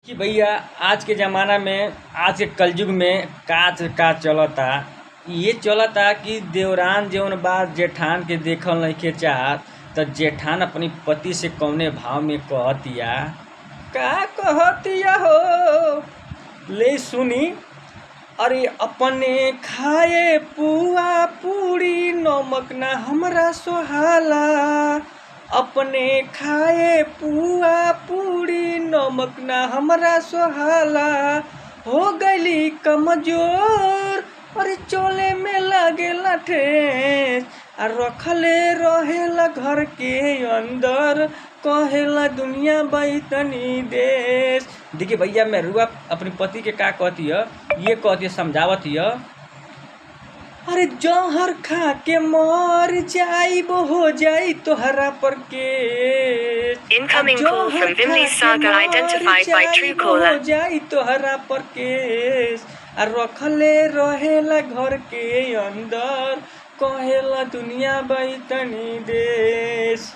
कि भैया आज के ज़माना में आज के कलयुग में का चलता। ये चलता कि देवरान जौन बा जेठान के देखल नइखे चाहत, त जेठान अपनी पति से कौने भाव में कहतिया। का कहतिया हो ले सुनी। अरे अपने खाए पुआ पूरी नमक ना हमरा सोहाला। अपने खाए पुआ पूरी नमक ना हमरा सोहाला। हो गईली कमजोर अरे चले में लागेला ठेस। आ रखले रहेला घर के अंदर कहेला दुनिया बैतनी देश। देखिए भैया मैं रुआ अपने पति के का कहती है, ये कहती है, समझावत है। अरे जहर खा के मर जाइब हो जाई तोहरा पर केस। Incoming call from Vimli Saga identified by Truecaller. हो जाई तोहरा पर केस। आ रखले रहेला घर के अंदर कहेला दुनिया बैतनी देश।